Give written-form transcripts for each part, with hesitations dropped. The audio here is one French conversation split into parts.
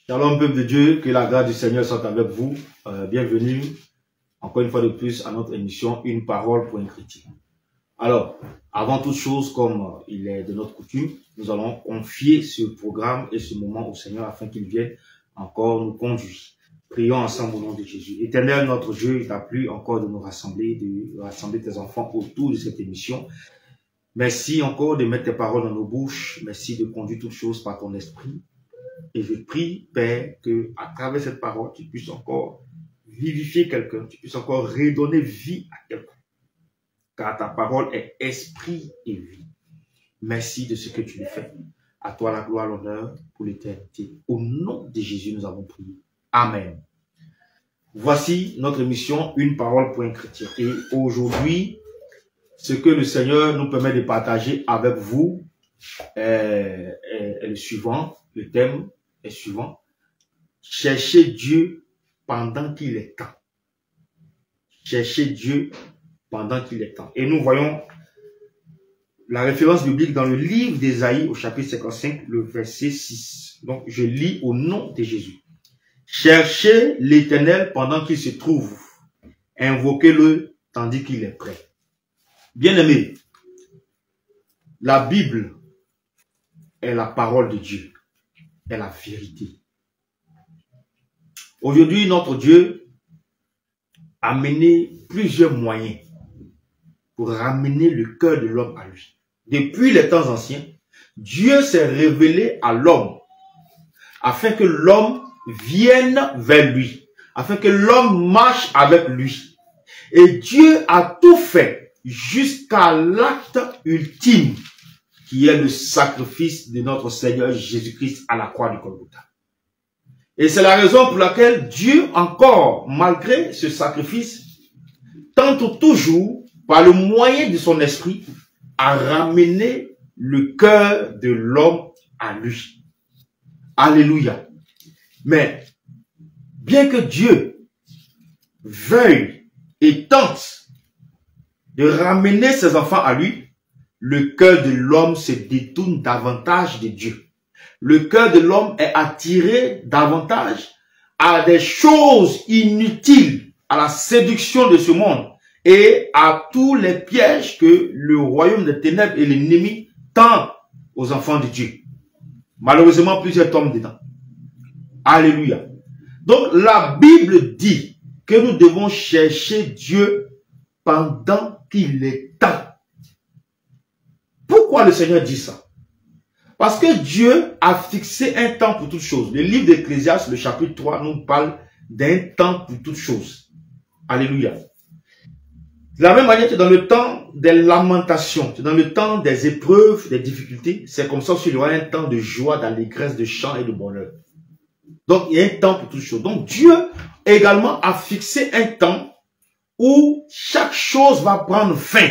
Shalom peuple de Dieu, que la grâce du Seigneur soit avec vous. Bienvenue encore une fois de plus à notre émission Une parole pour un chrétien. Alors, avant toute chose, comme il est de notre coutume, nous allons confier ce programme et ce moment au Seigneur afin qu'il vienne encore nous conduire. Prions ensemble au nom de Jésus. Éternel, notre Dieu, il t'a plu encore de nous rassembler, de rassembler tes enfants autour de cette émission. Merci encore de mettre tes paroles dans nos bouches. Merci de conduire toutes choses par ton esprit. Et je prie, Père, que à travers cette parole, tu puisses encore vivifier quelqu'un, tu puisses encore redonner vie à quelqu'un. Car ta parole est esprit et vie. Merci de ce que tu le fais. À toi la gloire, l'honneur pour l'éternité. Au nom de Jésus, nous avons prié. Amen. Voici notre émission Une parole pour un chrétien. Et aujourd'hui, ce que le Seigneur nous permet de partager avec vous est le suivant. Le thème est suivant. Cherchez Dieu pendant qu'il est temps. Cherchez Dieu pendant qu'il est temps. Et nous voyons la référence biblique dans le livre d'Ésaïe au chapitre 55, le verset 6. Donc, je lis au nom de Jésus. Cherchez l'Éternel pendant qu'il se trouve. Invoquez-le tandis qu'il est prêt. Bien-aimés, la Bible est la parole de Dieu. Est la vérité. Aujourd'hui, notre Dieu a mené plusieurs moyens pour ramener le cœur de l'homme à lui. Depuis les temps anciens, Dieu s'est révélé à l'homme afin que l'homme vienne vers lui, afin que l'homme marche avec lui. Et Dieu a tout fait jusqu'à l'acte ultime qui est le sacrifice de notre Seigneur Jésus-Christ à la croix du Golgotha. Et c'est la raison pour laquelle Dieu, encore, malgré ce sacrifice, tente toujours, par le moyen de son esprit, à ramener le cœur de l'homme à lui. Alléluia. Mais, bien que Dieu veuille et tente de ramener ses enfants à lui, le cœur de l'homme se détourne davantage de Dieu. Le cœur de l'homme est attiré davantage à des choses inutiles, à la séduction de ce monde et à tous les pièges que le royaume des ténèbres et l'ennemi tend aux enfants de Dieu. Malheureusement, plusieurs tombent dedans. Alléluia. Donc, la Bible dit que nous devons chercher Dieu pendant qu'il est temps. Pourquoi le Seigneur dit ça? Parce que Dieu a fixé un temps pour toutes choses. Le livre d'Ecclésiaste, le chapitre 3, nous parle d'un temps pour toutes choses. Alléluia. De la même manière que dans le temps des lamentations, dans le temps des épreuves, des difficultés, c'est comme ça qu'il y aura un temps de joie, d'allégresse, de chant et de bonheur. Donc, il y a un temps pour toutes choses. Donc, Dieu également a fixé un temps où chaque chose va prendre fin.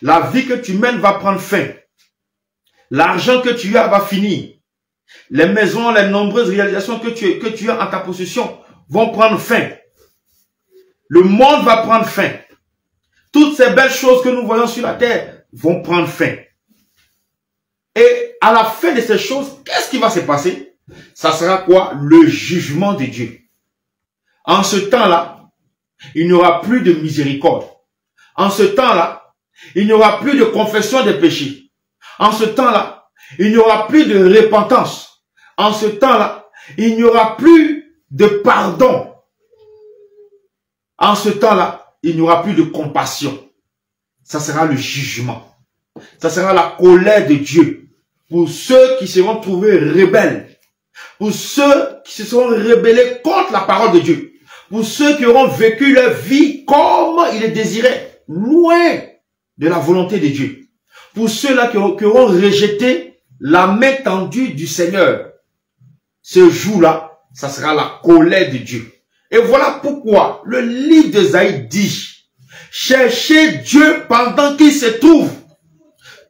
La vie que tu mènes va prendre fin. L'argent que tu as va finir. Les maisons, les nombreuses réalisations que tu as en ta possession vont prendre fin. Le monde va prendre fin. Toutes ces belles choses que nous voyons sur la terre vont prendre fin. Et à la fin de ces choses, qu'est-ce qui va se passer? Ça sera quoi? Le jugement de Dieu. En ce temps-là, il n'y aura plus de miséricorde. En ce temps-là, il n'y aura plus de confession des péchés. En ce temps-là, il n'y aura plus de repentance. En ce temps-là, il n'y aura plus de pardon. En ce temps-là, il n'y aura plus de compassion. Ça sera le jugement. Ça sera la colère de Dieu pour ceux qui seront trouvés rebelles. Pour ceux qui se seront rebellés contre la parole de Dieu. Pour ceux qui auront vécu leur vie comme ils le désiraient, loin de la volonté de Dieu. Pour ceux-là qui auront rejeté la main tendue du Seigneur, ce jour-là, ça sera la colère de Dieu. Et voilà pourquoi le livre d'Ésaïe dit, cherchez Dieu pendant qu'il se trouve.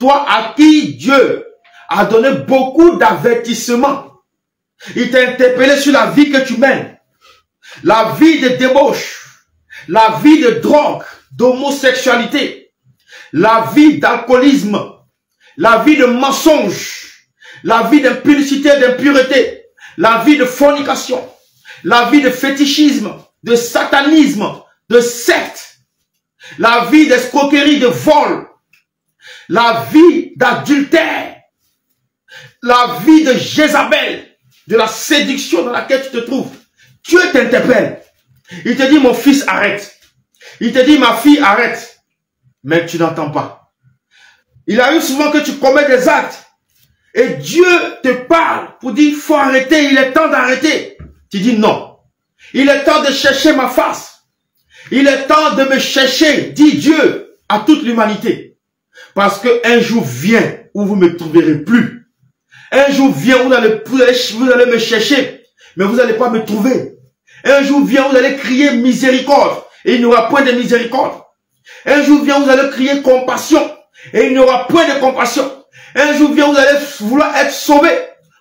Toi à qui Dieu a donné beaucoup d'avertissements. Il t'a interpellé sur la vie que tu mènes. La vie de débauche, la vie de drogue, d'homosexualité, la vie d'alcoolisme, la vie de mensonge, la vie d'impudicité, d'impureté, la vie de fornication, la vie de fétichisme, de satanisme, de secte, la vie d'escroquerie, de vol, la vie d'adultère, la vie de Jézabel, de la séduction dans laquelle tu te trouves. Dieu t'interpelle. Il te dit, mon fils, arrête. Il te dit, ma fille, arrête. Mais tu n'entends pas. Il arrive souvent que tu commets des actes. Et Dieu te parle pour dire, il faut arrêter, il est temps d'arrêter. Tu dis non. Il est temps de chercher ma face. Il est temps de me chercher, dit Dieu, à toute l'humanité. Parce qu'un jour vient où vous ne me trouverez plus. Un jour vient où vous allez me chercher, mais vous n'allez pas me trouver. Un jour vient où vous allez crier miséricorde, et il n'y aura point de miséricorde. Un jour vient où vous allez crier compassion, et il n'y aura point de compassion. Un jour vient où vous allez vouloir être sauvé.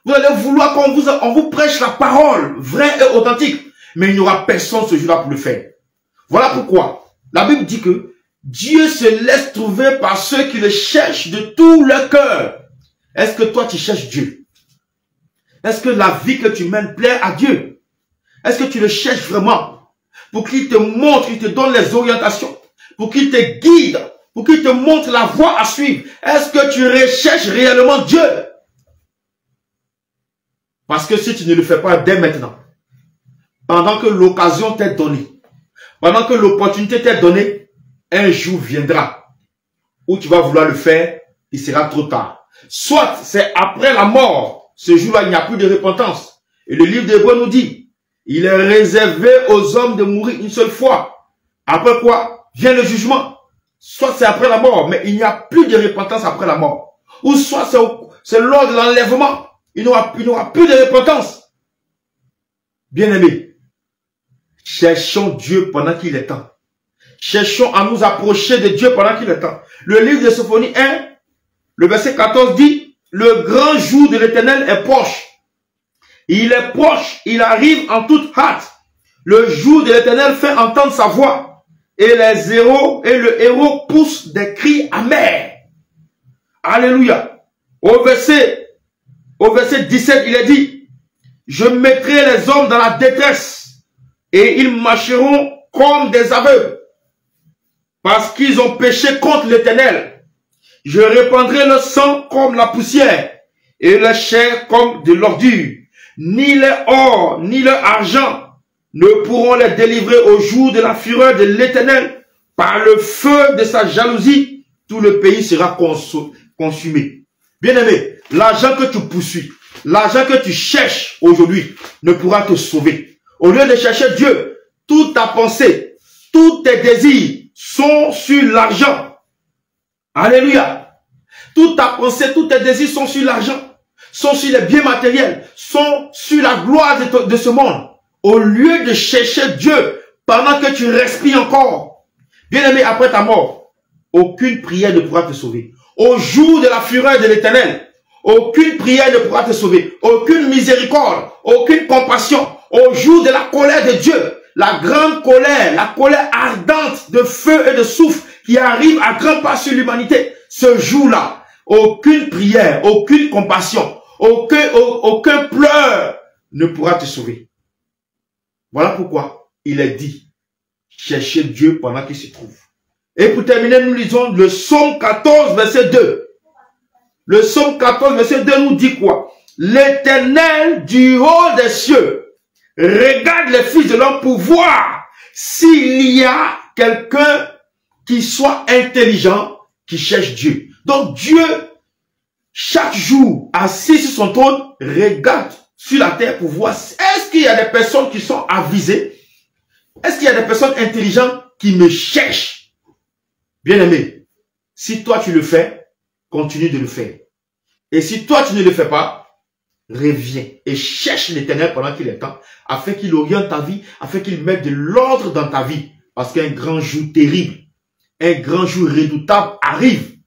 Vous allez vouloir qu'on vous prêche la parole vraie et authentique. Mais il n'y aura personne ce jour-là pour le faire. Voilà pourquoi la Bible dit que Dieu se laisse trouver par ceux qui le cherchent de tout leur cœur. Est-ce que toi tu cherches Dieu? Est-ce que la vie que tu mènes plaît à Dieu? Est-ce que tu le cherches vraiment? Pour qu'il te montre, qu'il te donne les orientations, pour qu'il te guide, pour qu'il te montre la voie à suivre. Est-ce que tu recherches réellement Dieu? Parce que si tu ne le fais pas dès maintenant, pendant que l'occasion t'est donnée, pendant que l'opportunité t'est donnée, un jour viendra où tu vas vouloir le faire, il sera trop tard. Soit c'est après la mort, ce jour-là il n'y a plus de repentance. Et le livre d'Hébreux nous dit, il est réservé aux hommes de mourir une seule fois. Après quoi vient le jugement. Soit c'est après la mort, mais il n'y a plus de repentance après la mort. Ou soit c'est lors de l'enlèvement, il n'y aura plus de repentance. Bien-aimés, cherchons Dieu pendant qu'il est temps. Cherchons à nous approcher de Dieu pendant qu'il est temps. Le livre de Sophonie 1, le verset 14 dit, le grand jour de l'Éternel est proche. Il est proche, il arrive en toute hâte. Le jour de l'Éternel fait entendre sa voix. Et le héros pousse des cris amers. Alléluia. Au verset 17, il est dit, je mettrai les hommes dans la détresse et ils marcheront comme des aveugles parce qu'ils ont péché contre l'Éternel. Je répandrai le sang comme la poussière et la chair comme de l'ordure. Ni les or, ni le argent ne pourront les délivrer au jour de la fureur de l'Éternel. Par le feu de sa jalousie, tout le pays sera consumé. Bien-aimé, l'argent que tu poursuis, l'argent que tu cherches aujourd'hui ne pourra te sauver. Au lieu de chercher Dieu, toute ta pensée, tous tes désirs sont sur l'argent. Alléluia. Toute ta pensée, tous tes désirs sont sur l'argent, sont sur les biens matériels, sont sur la gloire de ce monde. Au lieu de chercher Dieu pendant que tu respires encore, bien-aimé, après ta mort, aucune prière ne pourra te sauver. Au jour de la fureur de l'Éternel, aucune prière ne pourra te sauver. Aucune miséricorde, aucune compassion. Au jour de la colère de Dieu, la grande colère, la colère ardente de feu et de soufre qui arrive à grands pas sur l'humanité, ce jour-là, aucune prière, aucune compassion, aucun pleur ne pourra te sauver. Voilà pourquoi il est dit, cherchez Dieu pendant qu'il se trouve. Et pour terminer, nous lisons le psaume 14, verset 2. Le psaume 14, verset 2 nous dit quoi? L'Éternel du haut des cieux regarde les fils de l'homme pour voir s'il y a quelqu'un qui soit intelligent, qui cherche Dieu. Donc Dieu, chaque jour, assis sur son trône, regarde sur la terre pour voir est-ce qu'il y a des personnes qui sont avisées? Est-ce qu'il y a des personnes intelligentes qui me cherchent? Bien-aimé, si toi tu le fais, continue de le faire. Et si toi tu ne le fais pas, reviens et cherche l'Éternel pendant qu'il est temps, afin qu'il oriente ta vie, afin qu'il mette de l'ordre dans ta vie. Parce qu'un grand jour terrible, un grand jour redoutable arrive.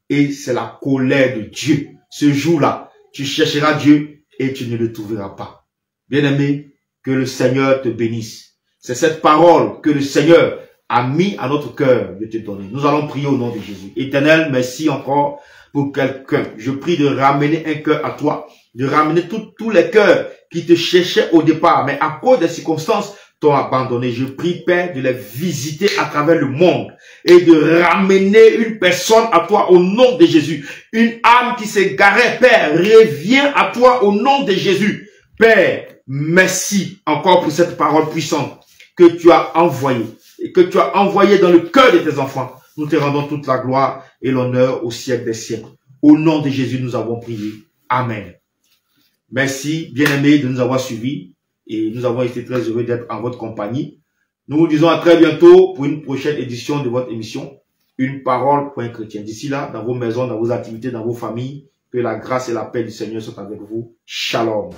Et c'est la colère de Dieu. Ce jour-là, tu chercheras Dieu et tu ne le trouveras pas. Bien-aimé, que le Seigneur te bénisse. C'est cette parole que le Seigneur a mis à notre cœur de te donner. Nous allons prier au nom de Jésus. Éternel, merci encore pour quelqu'un. Je prie de ramener un cœur à toi, de ramener tous les cœurs qui te cherchaient au départ, mais à cause des circonstances, t'ont abandonné. Je prie, Père, de les visiter à travers le monde et de ramener une personne à toi au nom de Jésus. Une âme qui s'égarait, Père, reviens à toi au nom de Jésus. Père, merci encore pour cette parole puissante que tu as envoyée et que tu as envoyée dans le cœur de tes enfants. Nous te rendons toute la gloire et l'honneur au siècle des siècles. Au nom de Jésus, nous avons prié. Amen. Merci, bien-aimés, de nous avoir suivis. Et nous avons été très heureux d'être en votre compagnie. Nous vous disons à très bientôt pour une prochaine édition de votre émission, Une parole pour un chrétien. D'ici là, dans vos maisons, dans vos activités, dans vos familles, que la grâce et la paix du Seigneur soient avec vous. Shalom.